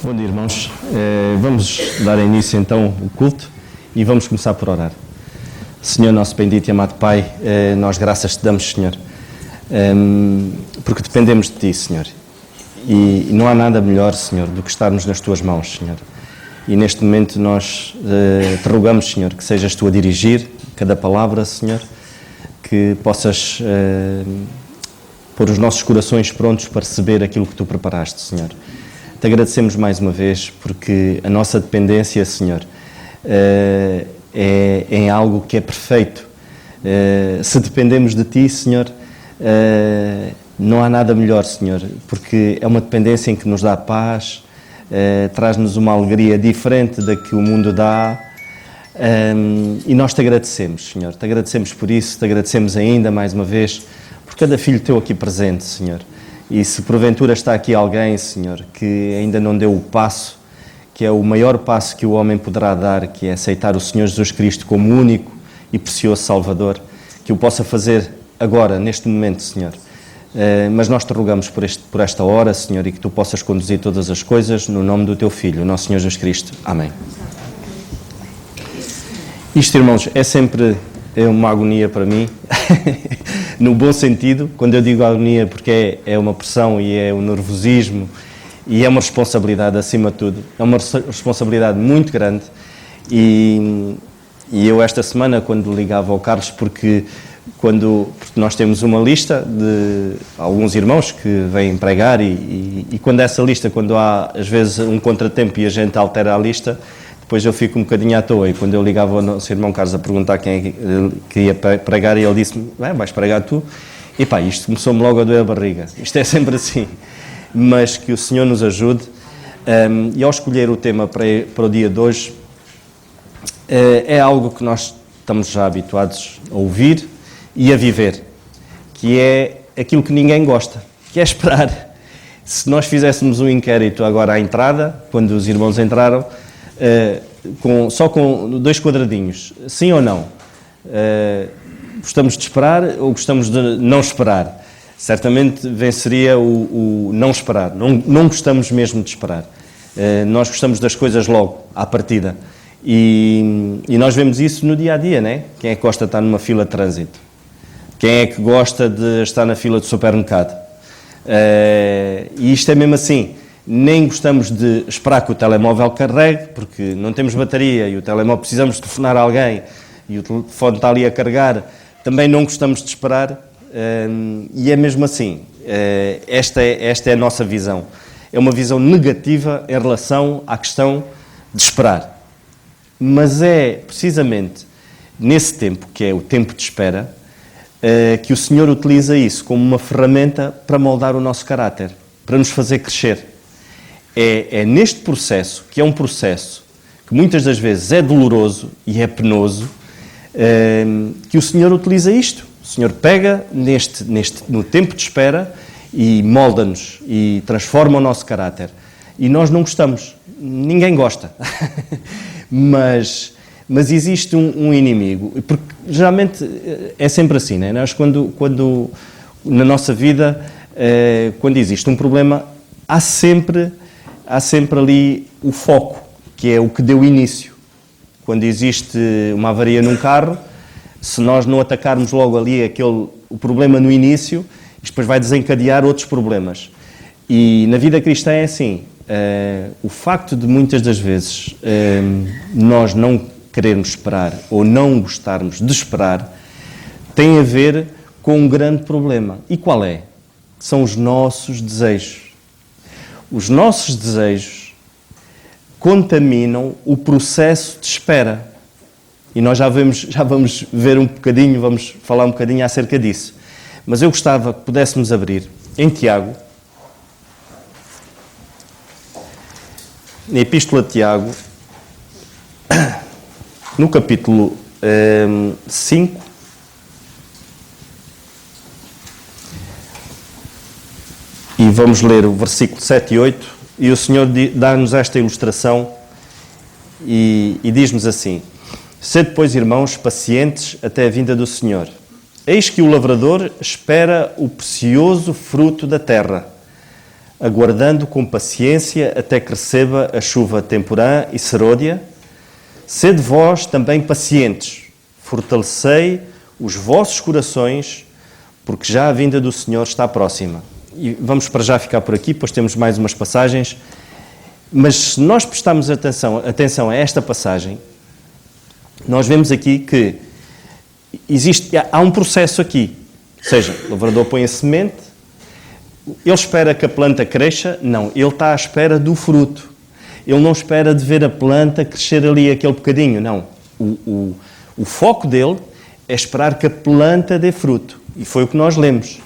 Bom dia, irmãos. Vamos dar início então ao culto e vamos começar por orar. Senhor, nosso bendito e amado Pai, nós graças te damos, Senhor, porque dependemos de Ti, Senhor. E não há nada melhor, Senhor, do que estarmos nas Tuas mãos, Senhor. E neste momento nós te rogamos, Senhor, que sejas Tu a dirigir cada palavra, Senhor, que possas pôr os nossos corações prontos para receber aquilo que Tu preparaste, Senhor. Te agradecemos mais uma vez porque a nossa dependência, Senhor, é em algo que é perfeito. Se dependemos de Ti, Senhor, não há nada melhor, Senhor, porque é uma dependência em que nos dá paz, traz-nos uma alegria diferente da que o mundo dá, e nós te agradecemos, Senhor. Te agradecemos por isso, te agradecemos ainda mais uma vez por cada filho Teu aqui presente, Senhor. E se porventura está aqui alguém, Senhor, que ainda não deu o passo, que é o maior passo que o homem poderá dar, que é aceitar o Senhor Jesus Cristo como único e precioso Salvador, que o possa fazer agora, neste momento, Senhor. Mas nós te rogamos por esta hora, Senhor, e que Tu possas conduzir todas as coisas no nome do Teu Filho, o nosso Senhor Jesus Cristo. Amém. Isto, irmãos, é sempre uma agonia para mim, no bom sentido. Quando eu digo agonia, porque é uma pressão e é um nervosismo e é uma responsabilidade acima de tudo. É uma responsabilidade muito grande e eu esta semana, quando ligava ao Carlos, porque nós temos uma lista de alguns irmãos que vêm pregar e quando essa lista, quando há às vezes um contratempo e a gente altera a lista, depois eu fico um bocadinho à toa. E quando eu ligava ao nosso irmão Carlos a perguntar quem queria pregar, e ele disse-me: vais pregar tu? E pá, isto começou-me logo a doer a barriga. Isto é sempre assim. Mas que o Senhor nos ajude. E ao escolher o tema para o dia de hoje, é algo que nós estamos já habituados a ouvir e a viver, que é aquilo que ninguém gosta, que é esperar. Se nós fizéssemos um inquérito agora à entrada, quando os irmãos entraram, só com 2 quadradinhos, sim ou não, gostamos de esperar ou gostamos de não esperar? Certamente venceria o não esperar. Não gostamos mesmo de esperar. Nós gostamos das coisas logo, à partida, e nós vemos isso no dia a dia, né? Quem é que gosta de estar numa fila de trânsito? Quem é que gosta de estar na fila do supermercado? E isto é mesmo assim. Nem gostamos de esperar que o telemóvel carregue, porque não temos bateria e o telemóvel precisamos de telefonar a alguém e o telefone está ali a carregar. Também não gostamos de esperar, e é mesmo assim. Esta é a nossa visão. É uma visão negativa em relação à questão de esperar. Mas é precisamente nesse tempo, que é o tempo de espera, que o Senhor utiliza isso como uma ferramenta para moldar o nosso caráter, para nos fazer crescer. É neste processo, que é um processo que muitas das vezes é doloroso e é penoso, que o Senhor utiliza isto. O Senhor pega no tempo de espera e molda-nos e transforma o nosso caráter. E nós não gostamos. Ninguém gosta. Mas existe um inimigo. Porque geralmente é sempre assim, né? Nós quando na nossa vida, quando existe um problema, há sempre ali o foco, que é o que deu início. Quando existe uma avaria num carro, se nós não atacarmos logo ali o problema no início, isto depois vai desencadear outros problemas. E na vida cristã é assim. O facto de muitas das vezes nós não querermos esperar ou não gostarmos de esperar tem a ver com um grande problema. E qual é? São os nossos desejos. Os nossos desejos contaminam o processo de espera. E nós já vamos ver um bocadinho, vamos falar um bocadinho acerca disso. Mas eu gostava que pudéssemos abrir em Tiago, na Epístola de Tiago, no capítulo 5, e vamos ler o versículo 7 e 8, e o Senhor dá-nos esta ilustração e diz-nos assim: sede, pois, irmãos, pacientes até a vinda do Senhor. Eis que o lavrador espera o precioso fruto da terra, aguardando com paciência até que receba a chuva temporã e serôdia. Sede vós também pacientes, fortalecei os vossos corações, porque já a vinda do Senhor está próxima. E vamos para já ficar por aqui, depois temos mais umas passagens. Mas se nós prestarmos atenção a esta passagem, nós vemos aqui que há um processo aqui. Ou seja, o lavrador põe a semente, ele espera que a planta cresça? Não, ele está à espera do fruto. Ele não espera de ver a planta crescer ali aquele bocadinho, não. O foco dele é esperar que a planta dê fruto. E foi o que nós lemos.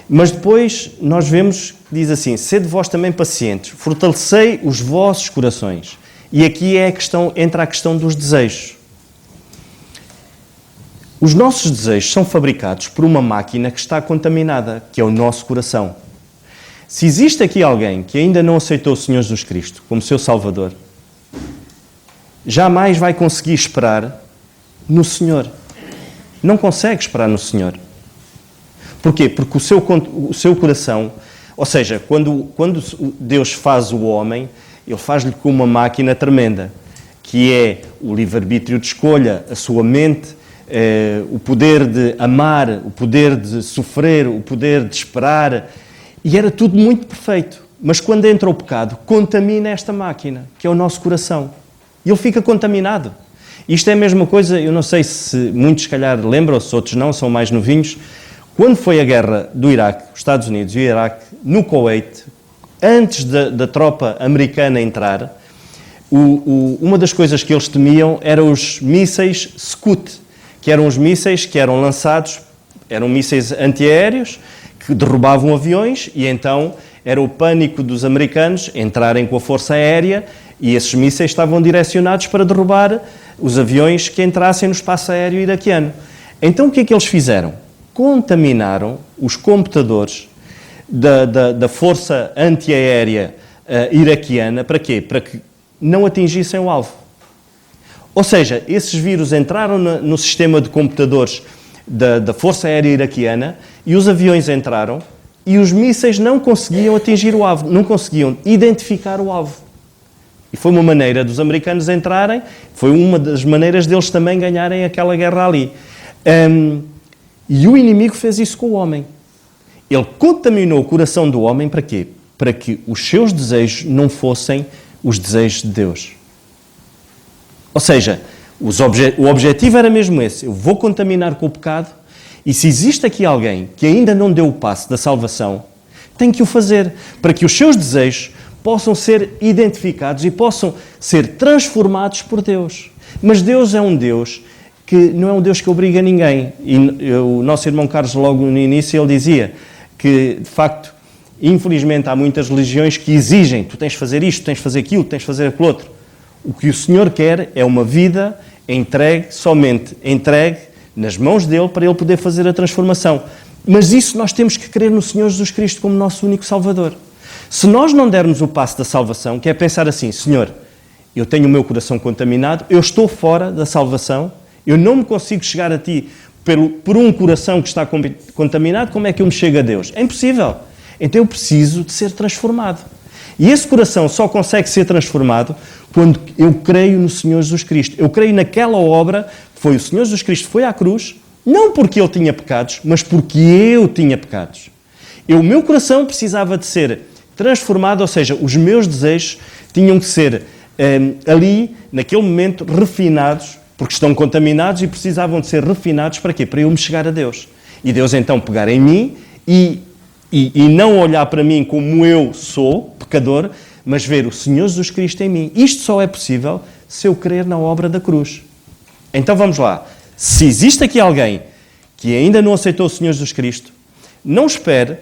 Mas depois nós vemos que diz assim, sede vós também pacientes, fortalecei os vossos corações. E aqui entra a questão dos desejos. Os nossos desejos são fabricados por uma máquina que está contaminada, que é o nosso coração. Se existe aqui alguém que ainda não aceitou o Senhor Jesus Cristo como seu Salvador, jamais vai conseguir esperar no Senhor. Não consegue esperar no Senhor. Porquê? Porque o seu coração, ou seja, quando Deus faz o homem, Ele faz-lhe com uma máquina tremenda, que é o livre-arbítrio de escolha, a sua mente, o poder de amar, o poder de sofrer, o poder de esperar, e era tudo muito perfeito. Mas quando entra o pecado, contamina esta máquina, que é o nosso coração. E ele fica contaminado. Isto é a mesma coisa, eu não sei se muitos, se calhar, lembram-se, outros não, são mais novinhos. Quando foi a guerra do Iraque, os Estados Unidos e o Iraque, no Kuwait, antes da tropa americana entrar, uma das coisas que eles temiam eram os mísseis Scud, que eram os mísseis que eram lançados, eram mísseis antiaéreos, que derrubavam aviões, e então era o pânico dos americanos entrarem com a força aérea, e esses mísseis estavam direcionados para derrubar os aviões que entrassem no espaço aéreo iraquiano. Então o que é que eles fizeram? Contaminaram os computadores da força antiaérea iraquiana. Para quê? Para que não atingissem o alvo. Ou seja, esses vírus entraram no sistema de computadores da força aérea iraquiana, e os aviões entraram, e os mísseis não conseguiam atingir o alvo, não conseguiam identificar o alvo. E foi uma maneira dos americanos entrarem, foi uma das maneiras deles também ganharem aquela guerra ali. E o inimigo fez isso com o homem. Ele contaminou o coração do homem para quê? Para que os seus desejos não fossem os desejos de Deus. Ou seja, o objetivo era mesmo esse. Eu vou contaminar com o pecado, e se existe aqui alguém que ainda não deu o passo da salvação, tem que o fazer, para que os seus desejos possam ser identificados e possam ser transformados por Deus. Mas Deus é um Deus que não é um Deus que obriga ninguém. E o nosso irmão Carlos, logo no início, ele dizia que, de facto, infelizmente há muitas religiões que exigem, tu tens de fazer isto, tens de fazer aquilo, tens de fazer aquilo outro. O que o Senhor quer é uma vida entregue, somente entregue nas mãos dele, para ele poder fazer a transformação. Mas isso nós temos que crer no Senhor Jesus Cristo como nosso único Salvador. Se nós não dermos o passo da salvação, que é pensar assim, Senhor, eu tenho o meu coração contaminado, eu estou fora da salvação, eu não me consigo chegar a Ti por um coração que está contaminado, como é que eu me chego a Deus? É impossível. Então eu preciso de ser transformado. E esse coração só consegue ser transformado quando eu creio no Senhor Jesus Cristo. Eu creio naquela obra que foi o Senhor Jesus Cristo, foi à cruz, não porque Ele tinha pecados, mas porque eu tinha pecados. O meu coração precisava de ser transformado, ou seja, os meus desejos tinham que ser ali, naquele momento, refinados, porque estão contaminados e precisavam de ser refinados para quê? Para eu me chegar a Deus. E Deus então pegar em mim e não olhar para mim como eu sou, pecador, mas ver o Senhor Jesus Cristo em mim. Isto só é possível se eu crer na obra da cruz. Então vamos lá. Se existe aqui alguém que ainda não aceitou o Senhor Jesus Cristo, não espere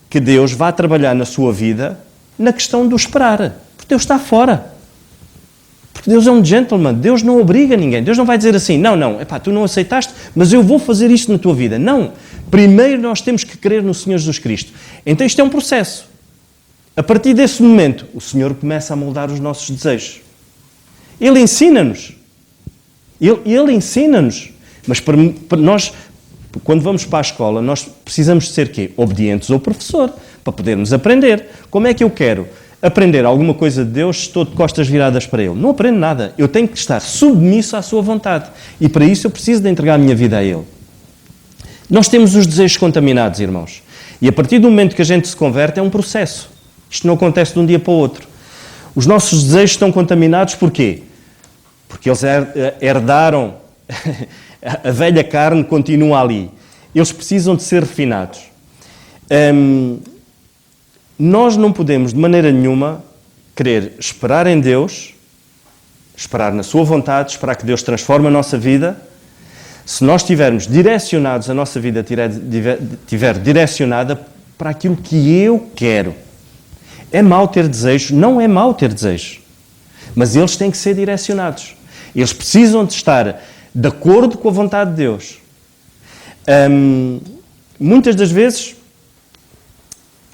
que Deus vá trabalhar na sua vida na questão do esperar. Porque Deus está fora. Porque Deus é um gentleman. Deus não obriga ninguém. Deus não vai dizer assim, não, tu não aceitaste, mas eu vou fazer isto na tua vida. Não. Primeiro nós temos que crer no Senhor Jesus Cristo. Então isto é um processo. A partir desse momento, o Senhor começa a moldar os nossos desejos. Ele ensina-nos. Ele ensina-nos. Mas para nós, quando vamos para a escola, nós precisamos de ser quê? Obedientes ao professor. para podermos aprender. Como é que eu quero aprender alguma coisa de Deus se estou de costas viradas para Ele? Não aprendo nada. Eu tenho que estar submisso à sua vontade. E para isso eu preciso de entregar a minha vida a Ele. Nós temos os desejos contaminados, irmãos. E a partir do momento que a gente se converte, é um processo. Isto não acontece de um dia para o outro. Os nossos desejos estão contaminados porquê? Porque eles herdaram, a velha carne continua ali. Eles precisam de ser refinados. Nós não podemos, de maneira nenhuma, querer esperar em Deus, esperar na sua vontade, esperar que Deus transforme a nossa vida. Se nós estivermos direcionados, a nossa vida estiver direcionada para aquilo que eu quero. É mau ter desejos? Não é mau ter desejos. Mas eles têm que ser direcionados. Eles precisam de estar de acordo com a vontade de Deus. Muitas das vezes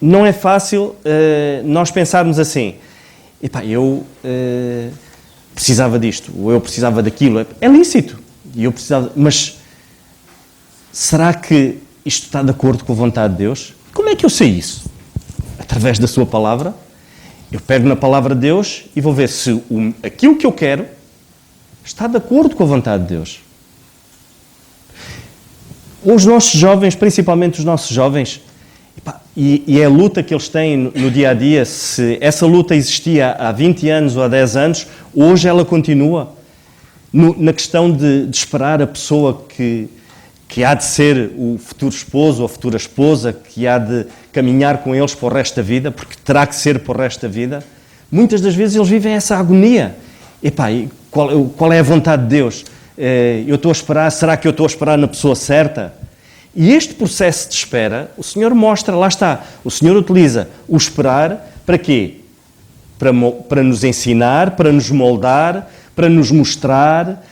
não é fácil nós pensarmos assim, epá, eu precisava disto, ou eu precisava daquilo. É lícito, e eu precisava, mas será que isto está de acordo com a vontade de Deus? Como é que eu sei isso? Através da sua palavra. Eu pego na palavra de Deus e vou ver se aquilo que eu quero está de acordo com a vontade de Deus. Os nossos jovens, principalmente os nossos jovens, e é a luta que eles têm no dia a dia, se essa luta existia há 20 anos ou há 10 anos, hoje ela continua na questão de esperar a pessoa que há de ser o futuro esposo ou a futura esposa, que há de caminhar com eles para o resto da vida, porque terá que ser para o resto da vida. Muitas das vezes eles vivem essa agonia. Epá, qual é a vontade de Deus? Eu estou a esperar, será que eu estou a esperar na pessoa certa? E este processo de espera, o Senhor mostra, lá está, o Senhor utiliza o esperar para quê? Para nos ensinar, para nos moldar, para nos mostrar,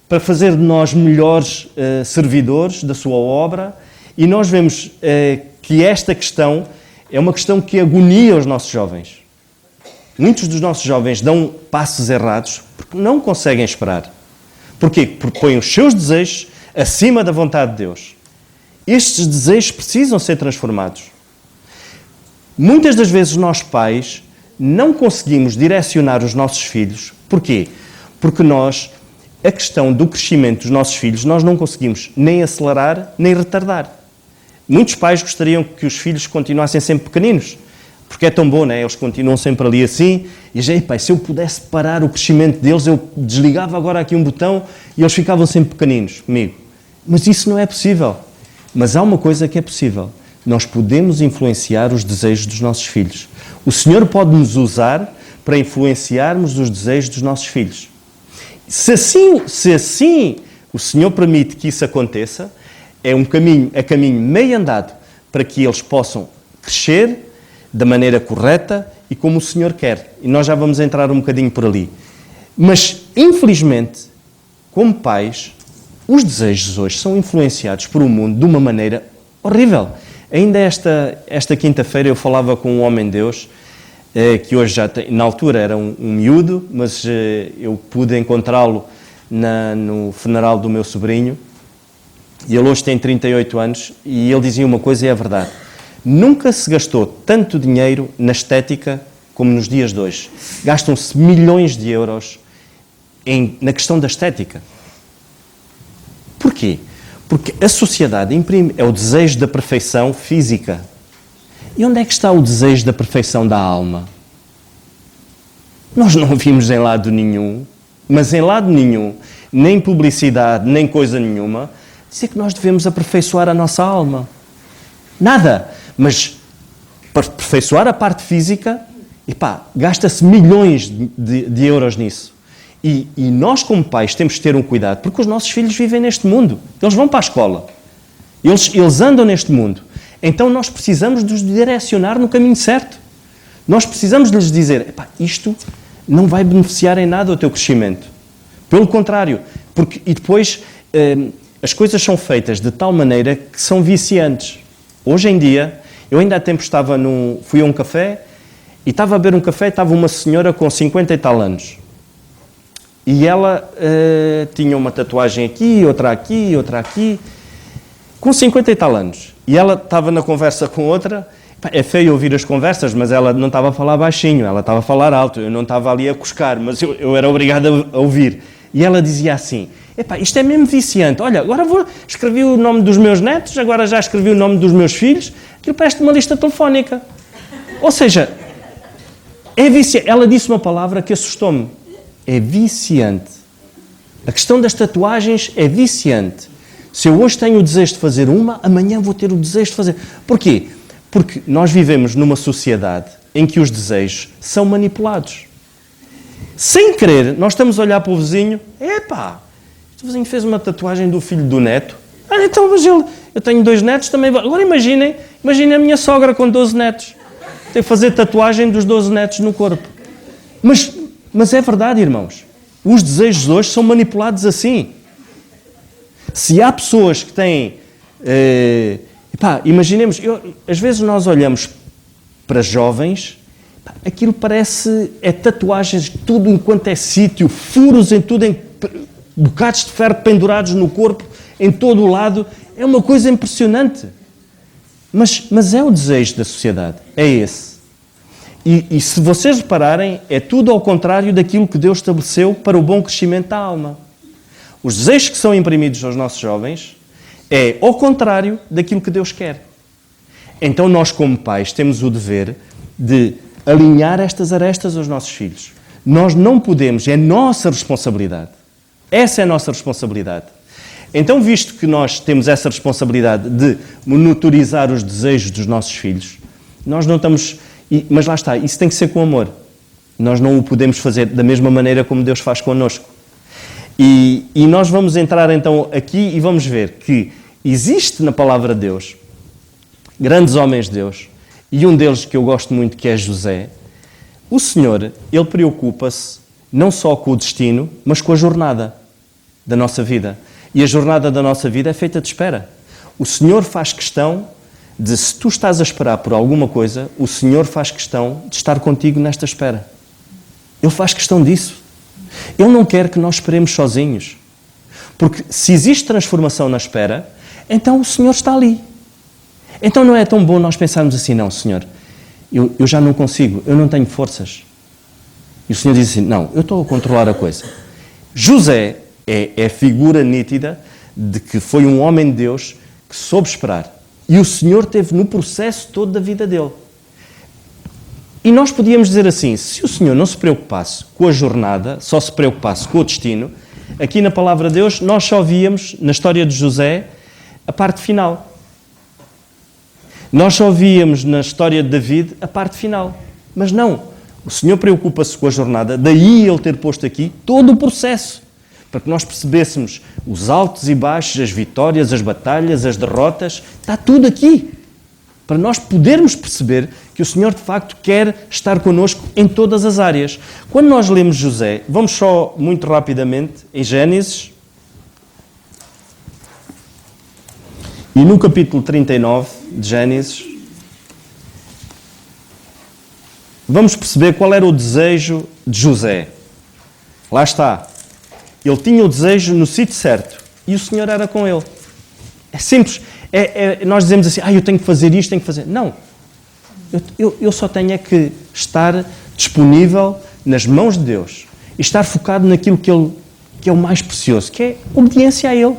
para fazer de nós melhores servidores da sua obra. E nós vemos que esta questão é uma questão que agonia os nossos jovens. Muitos dos nossos jovens dão passos errados porque não conseguem esperar. Porquê? Porque põem os seus desejos acima da vontade de Deus. Estes desejos precisam ser transformados. Muitas das vezes nós pais não conseguimos direcionar os nossos filhos. Porquê? Porque a questão do crescimento dos nossos filhos, nós não conseguimos nem acelerar, nem retardar. Muitos pais gostariam que os filhos continuassem sempre pequeninos, porque é tão bom, não é? Eles continuam sempre ali assim, e já, pai, se eu pudesse parar o crescimento deles, eu desligava agora aqui um botão e eles ficavam sempre pequeninos comigo. Mas isso não é possível. Mas há uma coisa que é possível. Nós podemos influenciar os desejos dos nossos filhos. O Senhor pode nos usar para influenciarmos os desejos dos nossos filhos. Se assim o Senhor permite que isso aconteça, é caminho meio andado para que eles possam crescer da maneira correta e como o Senhor quer. E nós já vamos entrar um bocadinho por ali. Mas, infelizmente, como pais, os desejos hoje são influenciados por um mundo de uma maneira horrível. Ainda esta quinta-feira eu falava com um homem de Deus, que hoje já tem, na altura era um miúdo, mas eu pude encontrá-lo no funeral do meu sobrinho, e ele hoje tem 38 anos, e ele dizia uma coisa e é verdade. Nunca se gastou tanto dinheiro na estética como nos dias de hoje. Gastam-se milhões de euros na questão da estética. Porquê? Porque a sociedade imprime, é o desejo da perfeição física. E onde é que está o desejo da perfeição da alma? Nós não vimos em lado nenhum, mas em lado nenhum, nem publicidade, nem coisa nenhuma, dizer que nós devemos aperfeiçoar a nossa alma. Nada. Mas para aperfeiçoar a parte física, gasta-se milhões de euros nisso. E nós, como pais, temos de ter um cuidado, porque os nossos filhos vivem neste mundo. Eles vão para a escola. Eles andam neste mundo. Então nós precisamos de os direcionar no caminho certo. Nós precisamos de lhes dizer, isto não vai beneficiar em nada o teu crescimento. Pelo contrário, e depois as coisas são feitas de tal maneira que são viciantes. Hoje em dia, eu ainda há tempo fui a um café e estava a beber um café, estava uma senhora com 50 e tal anos. E ela tinha uma tatuagem aqui, outra aqui, com 50 e tal anos. E ela estava na conversa com outra É feio ouvir as conversas, mas ela não estava a falar baixinho, ela estava a falar alto, eu não estava ali a cuscar, mas eu era obrigado a ouvir. E ela dizia assim, isto é mesmo viciante, olha, agora escrevi o nome dos meus netos, agora já escrevi o nome dos meus filhos, aquilo parece uma lista telefónica. Ou seja, é viciante. Ela disse uma palavra que assustou-me, é viciante. A questão das tatuagens é viciante. Se eu hoje tenho o desejo de fazer uma, amanhã vou ter o desejo de fazer. Porquê? Porque nós vivemos numa sociedade em que os desejos são manipulados. Sem querer, nós estamos a olhar para o vizinho, este vizinho fez uma tatuagem do filho do neto. Então, mas eu tenho 2 netos também. Agora imaginem a minha sogra com 12 netos. Tem que fazer tatuagem dos 12 netos no corpo. Mas é verdade, irmãos. Os desejos hoje são manipulados assim. Se há pessoas que têm... imaginemos, às vezes nós olhamos para jovens, aquilo parece, tatuagens, tudo enquanto é sítio, furos em tudo, em bocados de ferro pendurados no corpo, em todo o lado, é uma coisa impressionante. Mas é o desejo da sociedade, é esse. E se vocês repararem, é tudo ao contrário daquilo que Deus estabeleceu para o bom crescimento da alma. Os desejos que são imprimidos aos nossos jovens é ao contrário daquilo que Deus quer. Então nós, como pais, temos o dever de alinhar estas arestas aos nossos filhos. Nós não podemos, é nossa responsabilidade. Essa é a nossa responsabilidade. Então, visto que nós temos essa responsabilidade de monitorizar os desejos dos nossos filhos, nós não estamos... Mas lá está, isso tem que ser com amor. Nós não o podemos fazer da mesma maneira como Deus faz connosco. E nós vamos entrar então aqui e vamos ver que existe na palavra de Deus grandes homens de Deus, e um deles que eu gosto muito, que é José. O Senhor, Ele preocupa-se não só com o destino, mas com a jornada da nossa vida. E a jornada da nossa vida é feita de espera. O Senhor faz questão de, se tu estás a esperar por alguma coisa, o Senhor faz questão de estar contigo nesta espera. Ele faz questão disso. Ele não quer que nós esperemos sozinhos. Porque se existe transformação na espera, então o Senhor está ali. Então não é tão bom nós pensarmos assim, não, Senhor, eu já não consigo, eu não tenho forças. E o Senhor diz assim, não, eu estou a controlar a coisa. José é a figura nítida de que foi um homem de Deus que soube esperar. E o Senhor esteve no processo todo da vida dele. E nós podíamos dizer assim, se o Senhor não se preocupasse com a jornada, só se preocupasse com o destino, aqui na palavra de Deus nós só víamos, na história de José, a parte final. Nós só víamos na história de David a parte final. Mas não, o Senhor preocupa-se com a jornada, daí Ele ter posto aqui todo o processo, para que nós percebêssemos os altos e baixos, as vitórias, as batalhas, as derrotas, está tudo aqui. Para nós podermos perceber que o Senhor de facto quer estar connosco em todas as áreas. Quando nós lemos José, vamos só muito rapidamente em Gênesis, e no capítulo 39 de Gênesis, vamos perceber qual era o desejo de José. Lá está. Ele tinha o desejo no sítio certo e o Senhor era com ele. É simples. Nós dizemos assim, eu tenho que fazer isto, tenho que fazer... Não. Eu só tenho é que estar disponível nas mãos de Deus e estar focado naquilo que é o mais precioso, que é obediência a Ele.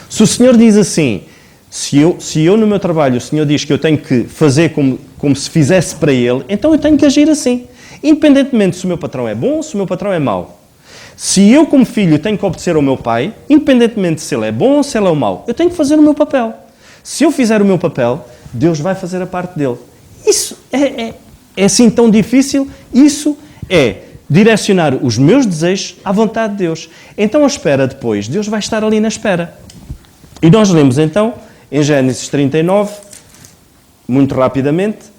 Se o Senhor diz assim, se eu no meu trabalho, o Senhor diz que eu tenho que fazer como se fizesse para Ele, então eu tenho que agir assim. Independentemente se o meu patrão é bom ou se o meu patrão é mau. Se eu, como filho, tenho que obedecer ao meu pai, independentemente se ele é bom ou se ele é mau, eu tenho que fazer o meu papel. Se eu fizer o meu papel, Deus vai fazer a parte dele. Isso é assim tão difícil? Isso é direcionar os meus desejos à vontade de Deus. Então a espera depois, Deus vai estar ali na espera. E nós lemos então, em Gênesis 39, muito rapidamente,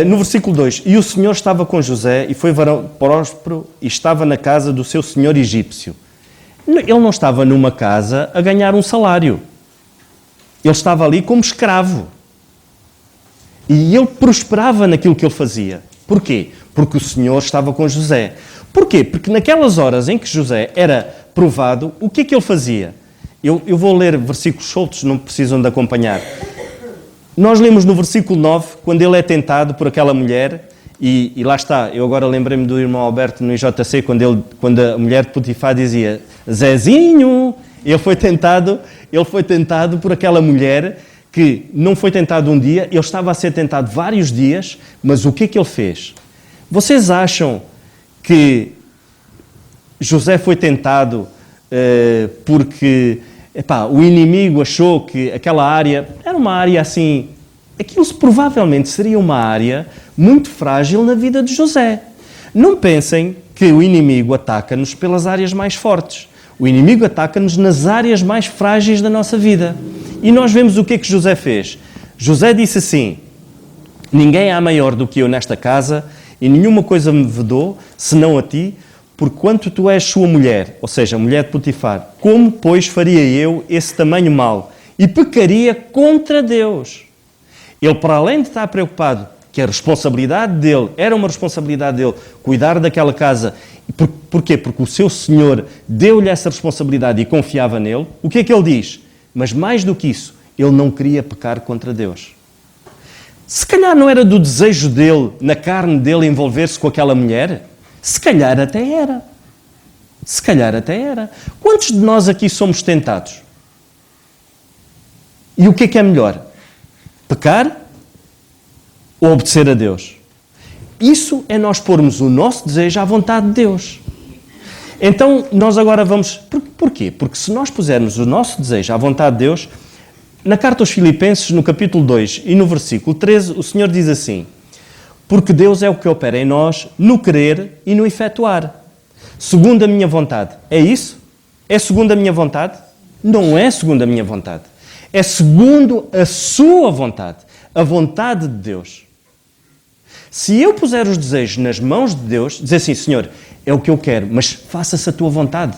no versículo 2, e o Senhor estava com José, e foi varão próspero, e estava na casa do seu senhor egípcio. Ele não estava numa casa a ganhar um salário. Ele estava ali como escravo. E ele prosperava naquilo que ele fazia. Porquê? Porque o Senhor estava com José. Porquê? Porque naquelas horas em que José era provado, o que é que ele fazia? Eu vou ler versículos soltos, não precisam de acompanhar. Nós lemos no versículo 9, quando ele é tentado por aquela mulher, e lá está, eu agora lembrei-me do irmão Alberto no IJC, quando a mulher de Potifar dizia, Zezinho, ele foi tentado por aquela mulher que não foi tentado um dia, ele estava a ser tentado vários dias, mas o que é que ele fez? Vocês acham que José foi tentado porque o inimigo achou que aquela área era uma área assim... Aquilo provavelmente seria uma área muito frágil na vida de José. Não pensem que o inimigo ataca-nos pelas áreas mais fortes. O inimigo ataca-nos nas áreas mais frágeis da nossa vida. E nós vemos o que é que José fez. José disse assim, ninguém há maior do que eu nesta casa e nenhuma coisa me vedou, senão a ti, porquanto tu és sua mulher, ou seja, a mulher de Potifar. Como, pois, faria eu esse tamanho mal? E pecaria contra Deus. Ele, para além de estar preocupado que a responsabilidade dele, era uma responsabilidade dele, cuidar daquela casa. Porquê? Porque o seu Senhor deu-lhe essa responsabilidade e confiava nele. O que é que ele diz? Mas mais do que isso, ele não queria pecar contra Deus. Se calhar não era do desejo dele, na carne dele, envolver-se com aquela mulher. Se calhar até era. Se calhar até era. Quantos de nós aqui somos tentados? E o que é melhor? Pecar ou obedecer a Deus? Isso é nós pormos o nosso desejo à vontade de Deus. Então, nós agora vamos... Porquê? Porque se nós pusermos o nosso desejo à vontade de Deus, na carta aos Filipenses, no capítulo 2 e no versículo 13, o Senhor diz assim, porque Deus é o que opera em nós, no querer e no efetuar, segundo a minha vontade. É isso? É segundo a minha vontade? Não é segundo a minha vontade. É segundo a sua vontade, a vontade de Deus. Se eu puser os desejos nas mãos de Deus, dizer assim, Senhor, é o que eu quero, mas faça-se a tua vontade.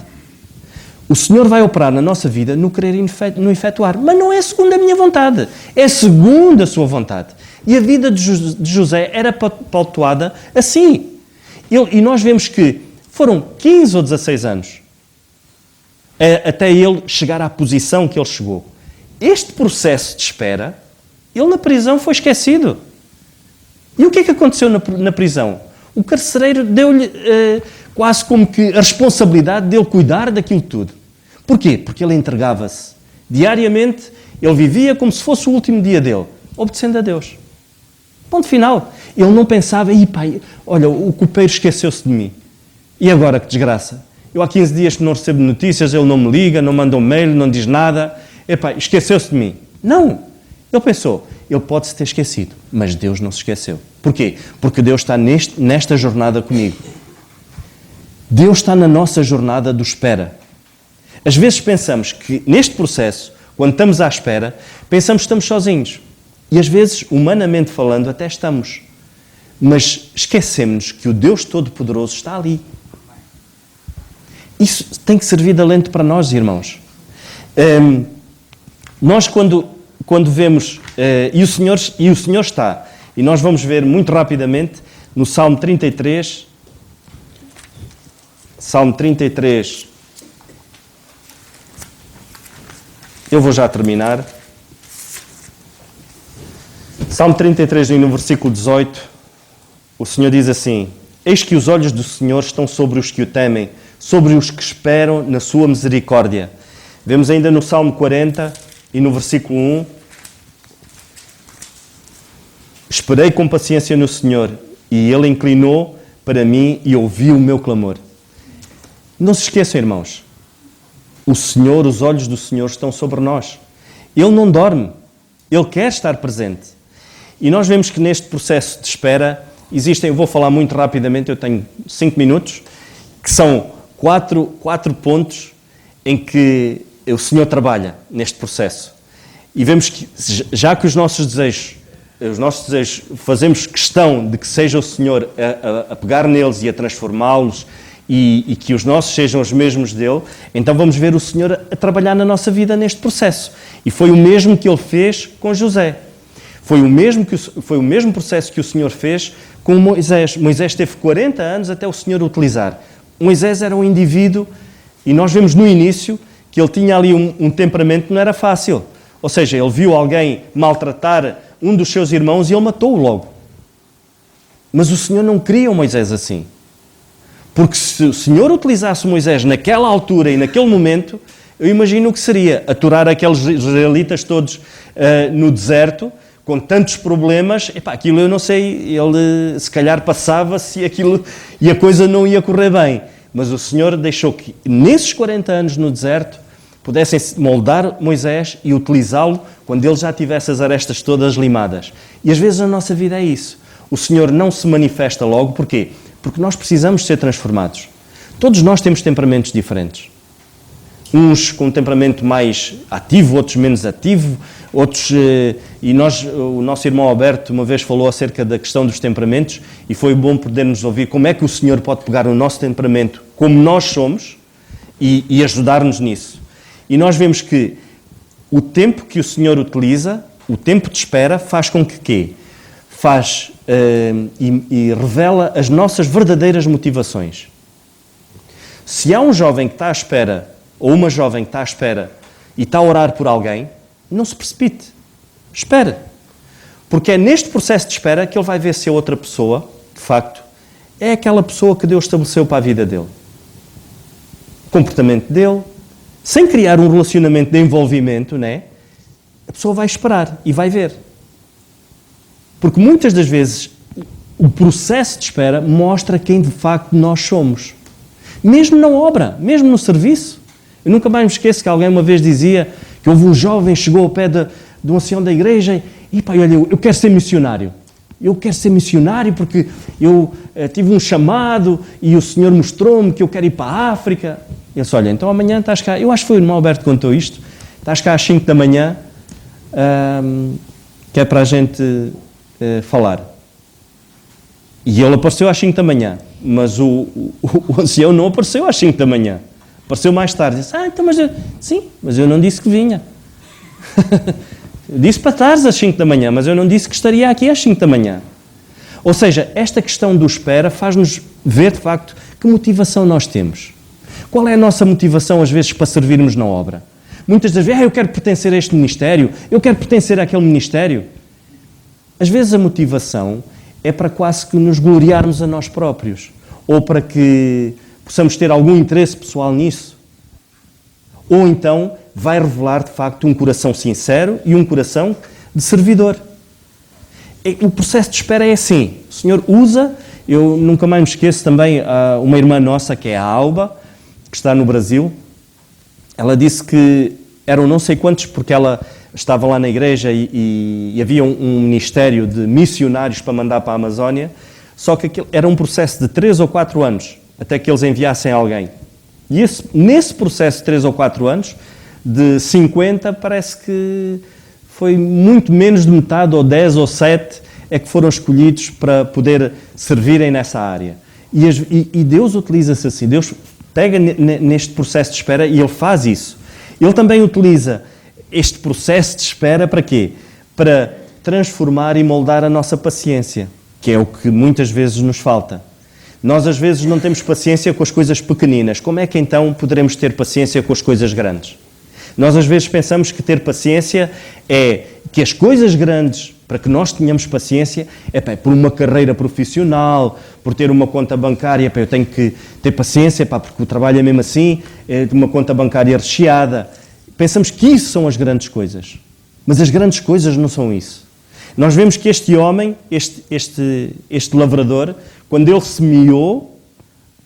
O Senhor vai operar na nossa vida no querer e no efetuar, mas não é segundo a minha vontade, é segundo a sua vontade. E a vida de José era pautada assim. E nós vemos que foram 15 ou 16 anos até ele chegar à posição que ele chegou. Este processo de espera, ele na prisão foi esquecido. E o que é que aconteceu na prisão? O carcereiro deu-lhe quase como que a responsabilidade de ele cuidar daquilo tudo. Porquê? Porque ele entregava-se. Diariamente, ele vivia como se fosse o último dia dele, obedecendo a Deus. Ponto final. Ele não pensava, pai, olha, o copeiro esqueceu-se de mim. E agora, que desgraça? Eu há 15 dias que não recebo notícias, ele não me liga, não manda um mail, não diz nada. Esqueceu-se de mim. Não. Ele pensou, ele pode-se ter esquecido, mas Deus não se esqueceu. Porquê? Porque Deus está nesta jornada comigo. Deus está na nossa jornada do espera. Às vezes pensamos que neste processo, quando estamos à espera, pensamos que estamos sozinhos. E às vezes, humanamente falando, até estamos. Mas esquecemos-nos que o Deus Todo-Poderoso está ali. Isso tem que servir de alento para nós, irmãos. Nós quando vemos, e o Senhor está, e nós vamos ver muito rapidamente no Salmo 33, eu vou já terminar, Salmo 33, no versículo 18, o Senhor diz assim, eis que os olhos do Senhor estão sobre os que o temem, sobre os que esperam na sua misericórdia. Vemos ainda no Salmo 40 e no versículo 1, esperei com paciência no Senhor e Ele inclinou para mim e ouviu o meu clamor. Não se esqueçam, irmãos, os olhos do Senhor estão sobre nós. Ele não dorme, Ele quer estar presente. E nós vemos que neste processo de espera existem, eu vou falar muito rapidamente, eu tenho 5 minutos, que são quatro pontos em que o Senhor trabalha neste processo. E vemos que, já que os nossos desejos, fazemos questão de que seja o Senhor a pegar neles e a transformá-los e que os nossos sejam os mesmos dele, então vamos ver o Senhor a trabalhar na nossa vida neste processo. E foi o mesmo que Ele fez com José. Foi o mesmo processo que o Senhor fez com Moisés. Moisés teve 40 anos até o Senhor utilizar. Moisés era um indivíduo, e nós vemos no início que ele tinha ali um temperamento que não era fácil. Ou seja, ele viu alguém maltratar um dos seus irmãos e ele matou-o logo. Mas o Senhor não queria o Moisés assim. Porque se o Senhor utilizasse Moisés naquela altura e naquele momento, eu imagino o que seria aturar aqueles israelitas todos no deserto, com tantos problemas. Epá, aquilo eu não sei, ele se calhar passava-se e a coisa não ia correr bem. Mas o Senhor deixou que nesses 40 anos no deserto pudessem moldar Moisés e utilizá-lo quando ele já tivesse as arestas todas limadas. E às vezes na nossa vida é isso. O Senhor não se manifesta logo. Porquê? Porque nós precisamos ser transformados. Todos nós temos temperamentos diferentes. Uns com um temperamento mais ativo, outros menos ativo, outros... o nosso irmão Alberto uma vez falou acerca da questão dos temperamentos e foi bom podermos ouvir como é que o Senhor pode pegar no nosso temperamento, como nós somos, e ajudar-nos nisso. E nós vemos que o tempo que o Senhor utiliza, o tempo de espera, faz com que quê? Faz e revela as nossas verdadeiras motivações. Se há um jovem que está à espera, ou uma jovem que está à espera e está a orar por alguém, não se precipite. Espera. Porque é neste processo de espera que ele vai ver se a outra pessoa, de facto, é aquela pessoa que Deus estabeleceu para a vida dele. O comportamento dele, sem criar um relacionamento de envolvimento, né? A pessoa vai esperar e vai ver. Porque muitas das vezes o processo de espera mostra quem de facto nós somos. Mesmo na obra, mesmo no serviço. Eu nunca mais me esqueço que alguém uma vez dizia que houve um jovem que chegou ao pé de um ancião da igreja e pá, olha, eu quero ser missionário. Eu quero ser missionário porque eu tive um chamado e o Senhor mostrou-me que eu quero ir para a África. Eu disse, olha, então amanhã estás cá. Eu acho que foi o irmão Alberto que contou isto. Estás cá às 5 da manhã, que é para a gente falar. E ele apareceu às 5 da manhã, mas o ancião não apareceu às 5 da manhã. Apareceu mais tarde. Disse, então, sim, mas eu não disse que vinha. Eu disse para estares às 5 da manhã, mas eu não disse que estaria aqui às 5 da manhã. Ou seja, esta questão do espera faz-nos ver, de facto, que motivação nós temos. Qual é a nossa motivação, às vezes, para servirmos na obra? Muitas das vezes, eu quero pertencer a este ministério, eu quero pertencer àquele ministério. Às vezes a motivação é para quase que nos gloriarmos a nós próprios, ou para que possamos ter algum interesse pessoal nisso. Ou então vai revelar, de facto, um coração sincero e um coração de servidor. O processo de espera é assim. O Senhor usa, eu nunca mais me esqueço também, uma irmã nossa, que é a Alba, que está no Brasil. Ela disse que eram não sei quantos, porque ela estava lá na igreja e havia um ministério de missionários para mandar para a Amazónia, só que aquilo era um processo de 3 ou 4 anos, até que eles enviassem alguém. E nesse processo de 3 ou 4 anos, de 50, parece que foi muito menos de metade, ou 10 ou 7, é que foram escolhidos para poder servirem nessa área. E Deus utiliza-se assim, Deus pega neste processo de espera e Ele faz isso. Ele também utiliza este processo de espera para quê? Para transformar e moldar a nossa paciência, que é o que muitas vezes nos falta. Nós às vezes não temos paciência com as coisas pequeninas. Como é que então poderemos ter paciência com as coisas grandes? Nós às vezes pensamos que ter paciência é que as coisas grandes, para que nós tenhamos paciência, é por uma carreira profissional, por ter uma conta bancária, eu tenho que ter paciência, porque o trabalho é mesmo assim, é uma conta bancária recheada. Pensamos que isso são as grandes coisas. Mas as grandes coisas não são isso. Nós vemos que este homem, este lavrador, quando ele semeou,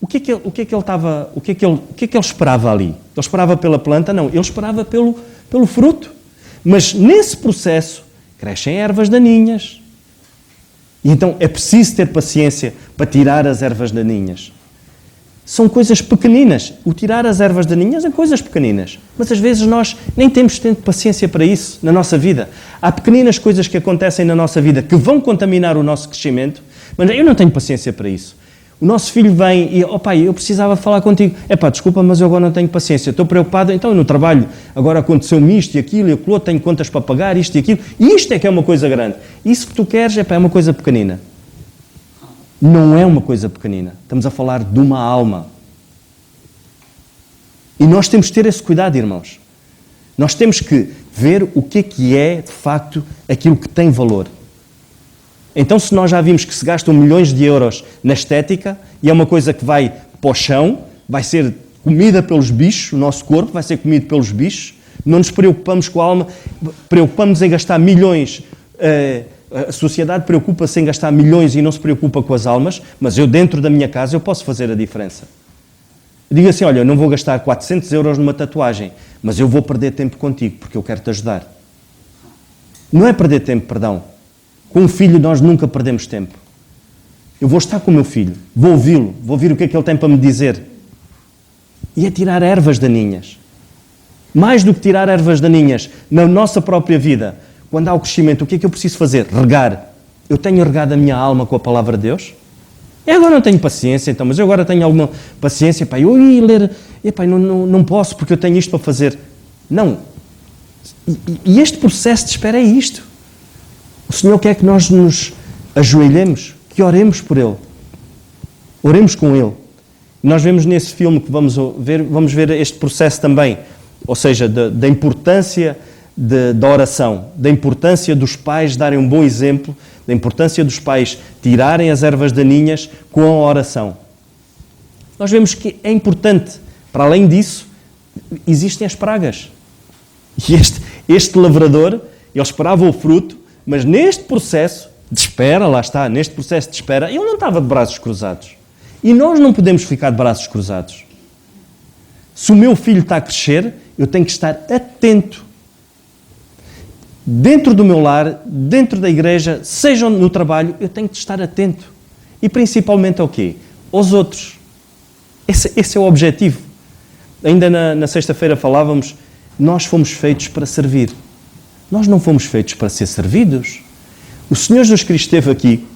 o que é que ele esperava ali? Ele esperava pela planta? Não, ele esperava pelo fruto. Mas nesse processo crescem ervas daninhas. E então é preciso ter paciência para tirar as ervas daninhas. São coisas pequeninas. O tirar as ervas daninhas é coisas pequeninas. Mas às vezes nós nem temos tempo paciência para isso na nossa vida. Há pequeninas coisas que acontecem na nossa vida que vão contaminar o nosso crescimento, mas eu não tenho paciência para isso. O nosso filho vem e, pai, eu precisava falar contigo. Desculpa, mas eu agora não tenho paciência. Estou preocupado, então no trabalho agora aconteceu-me isto e aquilo e aquilo, tenho contas para pagar, isto e aquilo. E isto é que é uma coisa grande. Isso que tu queres, é uma coisa pequenina. Não é uma coisa pequenina. Estamos a falar de uma alma. E nós temos que ter esse cuidado, irmãos. Nós temos que ver o que é, de facto, aquilo que tem valor. Então, se nós já vimos que se gastam milhões de euros na estética, e é uma coisa que vai para o chão, vai ser comida pelos bichos, o nosso corpo vai ser comido pelos bichos, não nos preocupamos com a alma, preocupamos em gastar milhões, a sociedade preocupa-se em gastar milhões e não se preocupa com as almas, mas eu dentro da minha casa eu posso fazer a diferença. Eu digo assim, olha, eu não vou gastar 400 euros numa tatuagem, mas eu vou perder tempo contigo, porque eu quero te ajudar. Não é perder tempo, perdão. Com um filho nós nunca perdemos tempo. Eu vou estar com o meu filho, vou ouvi-lo, vou ouvir o que é que ele tem para me dizer. E é tirar ervas daninhas. Mais do que tirar ervas daninhas na nossa própria vida, quando há o crescimento, o que é que eu preciso fazer? Regar. Eu tenho regado a minha alma com a palavra de Deus? Eu agora não tenho paciência, então, mas eu agora tenho alguma paciência, pá, eu ia ler, epá, não posso porque eu tenho isto para fazer. Não. E este processo de espera é isto. O Senhor quer que nós nos ajoelhemos, que oremos por Ele. Oremos com Ele. Nós vemos nesse filme que vamos ver este processo também, ou seja, da importância da oração, da importância dos pais darem um bom exemplo, da importância dos pais tirarem as ervas daninhas com a oração. Nós vemos que é importante, para além disso, existem as pragas. E este lavrador, ele esperava o fruto, mas neste processo de espera, lá está, neste processo de espera, ele não estava de braços cruzados. E nós não podemos ficar de braços cruzados. Se o meu filho está a crescer, eu tenho que estar atento. Dentro do meu lar, dentro da igreja, seja no trabalho, eu tenho que estar atento. E principalmente ao quê? Aos outros. Esse é o objetivo. Ainda na sexta-feira falávamos, nós fomos feitos para servir. Nós não fomos feitos para ser servidos. O Senhor Jesus Cristo esteve aqui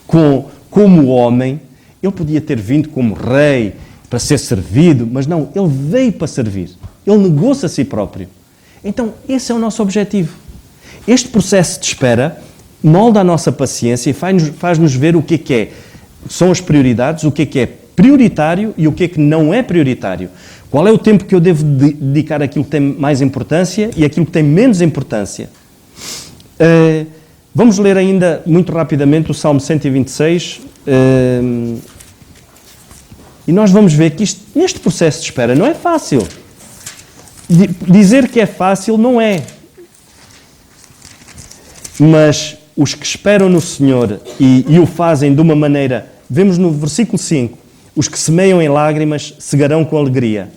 como homem. Ele podia ter vindo como rei para ser servido, mas não, ele veio para servir. Ele negou-se a si próprio. Então, esse é o nosso objetivo. Este processo de espera molda a nossa paciência e faz-nos ver o que são as prioridades, o que é prioritário e o que não é prioritário. Qual é o tempo que eu devo dedicar àquilo que tem mais importância e àquilo que tem menos importância. Vamos ler ainda, muito rapidamente, o Salmo 126. E nós vamos ver que neste processo de espera não é fácil. Dizer que é fácil não é. Mas os que esperam no Senhor e o fazem de uma maneira... Vemos no versículo 5. Os que semeiam em lágrimas cegarão com alegria.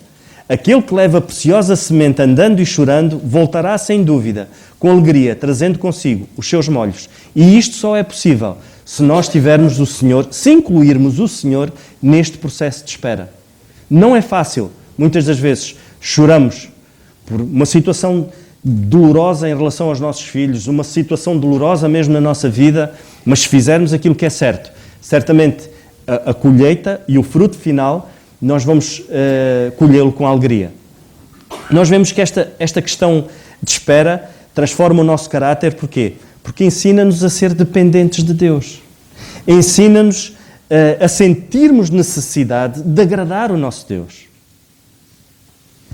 Aquele que leva a preciosa semente andando e chorando voltará sem dúvida, com alegria, trazendo consigo os seus molhos. E isto só é possível se nós tivermos o Senhor, se incluirmos o Senhor neste processo de espera. Não é fácil. Muitas das vezes choramos por uma situação dolorosa em relação aos nossos filhos, uma situação dolorosa mesmo na nossa vida, mas se fizermos aquilo que é certo, certamente a colheita e o fruto final, nós vamos colhê-lo com alegria. Nós vemos que esta questão de espera transforma o nosso caráter, porquê? Porque ensina-nos a ser dependentes de Deus. Ensina-nos a sentirmos necessidade de agradar o nosso Deus.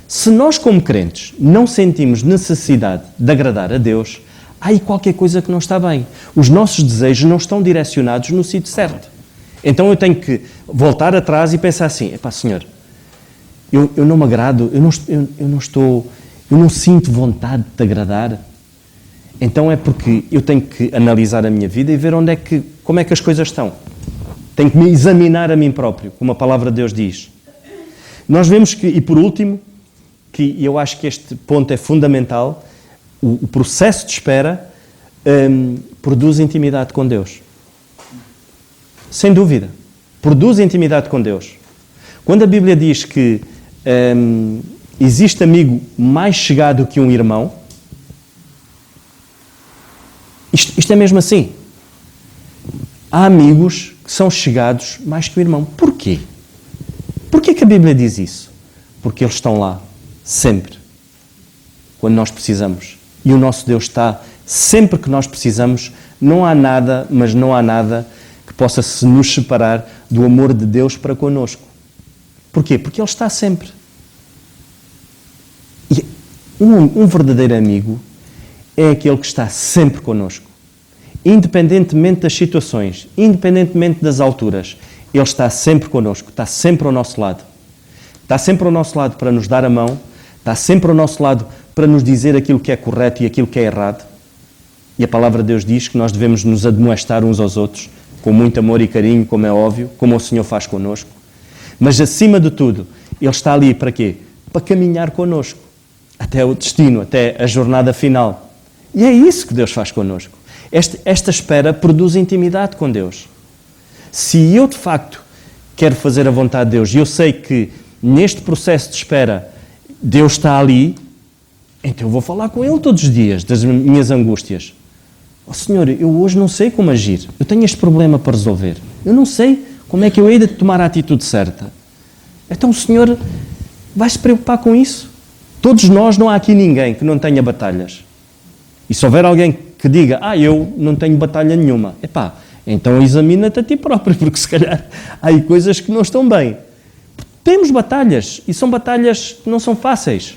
Se nós, como crentes, não sentimos necessidade de agradar a Deus, há aí qualquer coisa que não está bem. Os nossos desejos não estão direcionados no sítio certo. Então eu tenho que voltar atrás e pensar assim, epá, Senhor, eu não me agrado, eu não sinto vontade de te agradar. Então é porque eu tenho que analisar a minha vida e ver como é que as coisas estão. Tenho que me examinar a mim próprio, como a palavra de Deus diz. Nós vemos que, e por último, que eu acho que este ponto é fundamental, o processo de espera produz intimidade com Deus. Sem dúvida. Produz intimidade com Deus. Quando a Bíblia diz que existe amigo mais chegado que um irmão, isto é mesmo assim. Há amigos que são chegados mais que o irmão. Porquê? Porquê que a Bíblia diz isso? Porque eles estão lá, sempre, quando nós precisamos. E o nosso Deus está sempre que nós precisamos. Não há nada, mas não há nada que possa nos separar do amor de Deus para connosco. Porquê? Porque Ele está sempre. Um verdadeiro amigo é aquele que está sempre connosco. Independentemente das situações, independentemente das alturas, ele está sempre connosco, está sempre ao nosso lado. Está sempre ao nosso lado para nos dar a mão, está sempre ao nosso lado para nos dizer aquilo que é correto e aquilo que é errado. E a palavra de Deus diz que nós devemos nos admoestar uns aos outros, com muito amor e carinho, como é óbvio, como o Senhor faz connosco. Mas acima de tudo, Ele está ali para quê? Para caminhar connosco, até o destino, até a jornada final. E é isso que Deus faz connosco. Esta espera produz intimidade com Deus. Se eu, de facto, quero fazer a vontade de Deus e eu sei que neste processo de espera Deus está ali, então eu vou falar com Ele todos os dias das minhas angústias. Oh Senhor, eu hoje não sei como agir. Eu tenho este problema para resolver. Eu não sei como é que eu hei de tomar a atitude certa. Então o Senhor vai se preocupar com isso. Todos nós, não há aqui ninguém que não tenha batalhas. E se houver alguém que diga, eu não tenho batalha nenhuma, então examina-te a ti próprio, porque se calhar há aí coisas que não estão bem. Temos batalhas, e são batalhas que não são fáceis.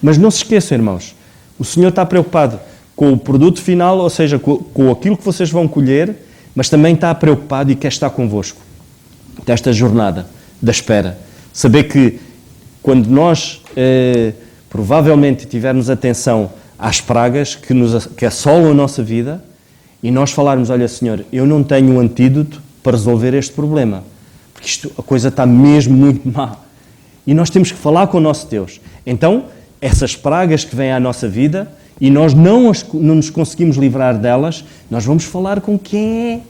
Mas não se esqueçam, irmãos, o Senhor está preocupado com o produto final, ou seja, com aquilo que vocês vão colher, mas também está preocupado e quer estar convosco desta jornada da espera. Saber que quando nós provavelmente tivermos atenção às pragas que assolam a nossa vida e nós falarmos, olha Senhor, eu não tenho um antídoto para resolver este problema, porque a coisa está mesmo muito má. E nós temos que falar com o nosso Deus. Então, essas pragas que vêm à nossa vida e nós não nos conseguimos livrar delas, nós vamos falar com quem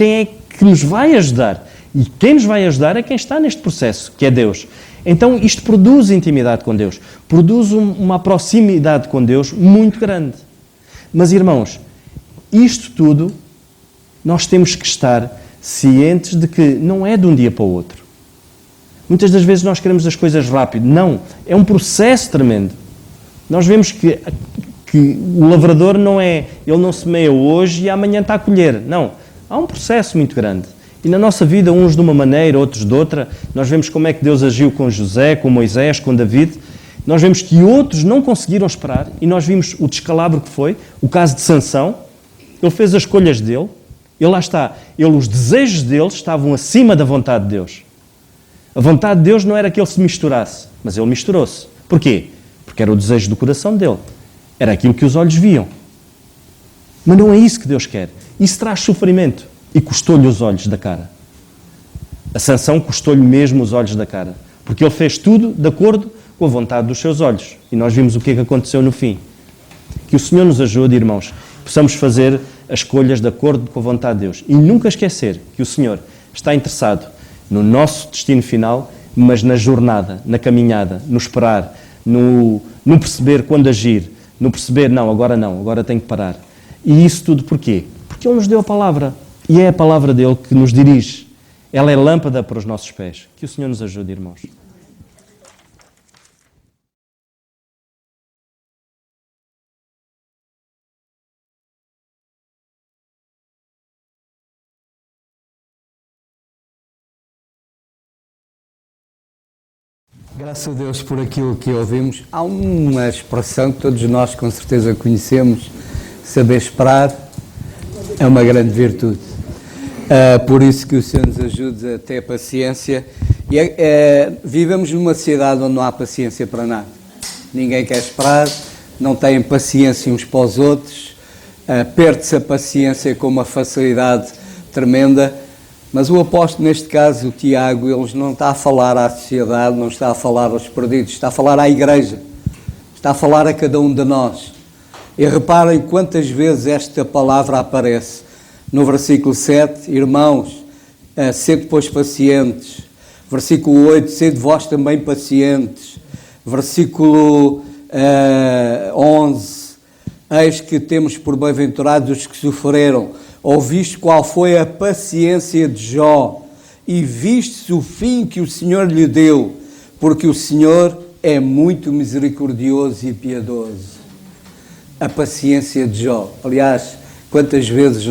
é que nos vai ajudar. E quem nos vai ajudar é quem está neste processo, que é Deus. Então isto produz intimidade com Deus, produz uma proximidade com Deus muito grande. Mas irmãos, isto tudo nós temos que estar cientes de que não é de um dia para o outro. Muitas das vezes nós queremos as coisas rápido. Não, é um processo tremendo. Nós vemos que o lavrador ele não semeia hoje e amanhã está a colher. Não, há um processo muito grande. E na nossa vida, uns de uma maneira, outros de outra, nós vemos como é que Deus agiu com José, com Moisés, com David. Nós vemos que outros não conseguiram esperar e nós vimos o descalabro que foi, o caso de Sansão. Ele fez as escolhas dele, os desejos dele estavam acima da vontade de Deus. A vontade de Deus não era que ele se misturasse, mas ele misturou-se. Porquê? Porque era o desejo do coração dele. Era aquilo que os olhos viam. Mas não é isso que Deus quer. Isso traz sofrimento. E custou-lhe os olhos da cara. A Sansão custou-lhe mesmo os olhos da cara. Porque ele fez tudo de acordo com a vontade dos seus olhos. E nós vimos o que é que aconteceu no fim. Que o Senhor nos ajude, irmãos, possamos fazer as escolhas de acordo com a vontade de Deus. E nunca esquecer que o Senhor está interessado no nosso destino final, mas na jornada, na caminhada, no esperar, no perceber quando agir, no perceber, não, agora tenho que parar. E isso tudo porquê? Porque Ele nos deu a palavra. E é a palavra dele que nos dirige. Ela é lâmpada para os nossos pés. Que o Senhor nos ajude, irmãos. Graças a Deus por aquilo que ouvimos. Há uma expressão que todos nós com certeza conhecemos: saber esperar é uma grande virtude. Por isso que o Senhor nos ajude a ter paciência. E vivemos numa sociedade onde não há paciência para nada. Ninguém quer esperar, não têm paciência uns para os outros, perde-se a paciência com uma facilidade tremenda. Mas o apóstolo, neste caso, o Tiago, ele não está a falar à sociedade, não está a falar aos perdidos, está a falar à igreja, está a falar a cada um de nós. E reparem quantas vezes esta palavra aparece. No versículo 7, irmãos, sede pois pacientes. Versículo 8, sede vós também pacientes. Versículo 11, eis que temos por bem-aventurados os que sofreram. Ouviste qual foi a paciência de Jó e viste o fim que o Senhor lhe deu, porque o Senhor é muito misericordioso e piedoso. A paciência de Jó. Aliás, quantas vezes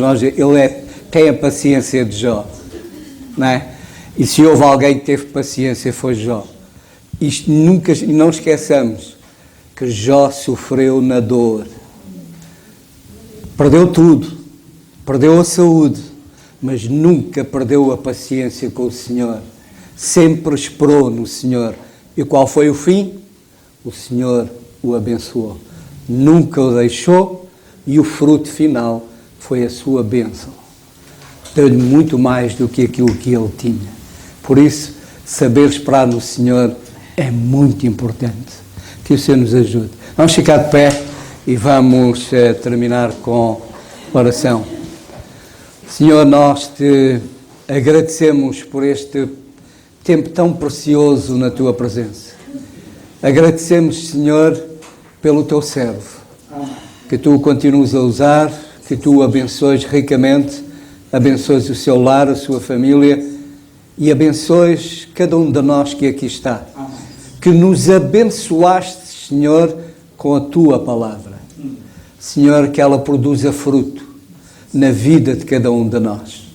tem a paciência de Jó, não é? E se houve alguém que teve paciência foi Jó. Isto nunca, não esqueçamos, que Jó sofreu na dor. Perdeu tudo, perdeu a saúde, mas nunca perdeu a paciência com o Senhor. Sempre esperou no Senhor. E qual foi o fim? O Senhor o abençoou. Nunca o deixou e o fruto final foi a sua bênção. Deu-lhe muito mais do que aquilo que ele tinha. Por isso, saber esperar no Senhor é muito importante. Que o Senhor nos ajude. Vamos ficar de pé e vamos terminar com oração. Senhor, nós te agradecemos por este tempo tão precioso na tua presença. Agradecemos, Senhor, pelo teu servo, que tu o continues a usar, que tu o abençoes ricamente, abençoes o seu lar, a sua família e abençoes cada um de nós que aqui está. Que nos abençoaste, Senhor, com a tua palavra. Senhor, que ela produza fruto na vida de cada um de nós.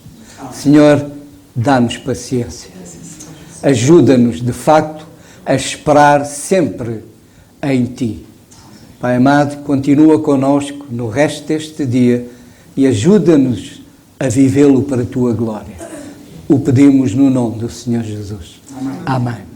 Senhor, dá-nos paciência. Ajuda-nos, de facto, a esperar sempre em Ti. Pai amado, continua connosco no resto deste dia e ajuda-nos a vivê-lo para a Tua glória. O pedimos no nome do Senhor Jesus. Amém.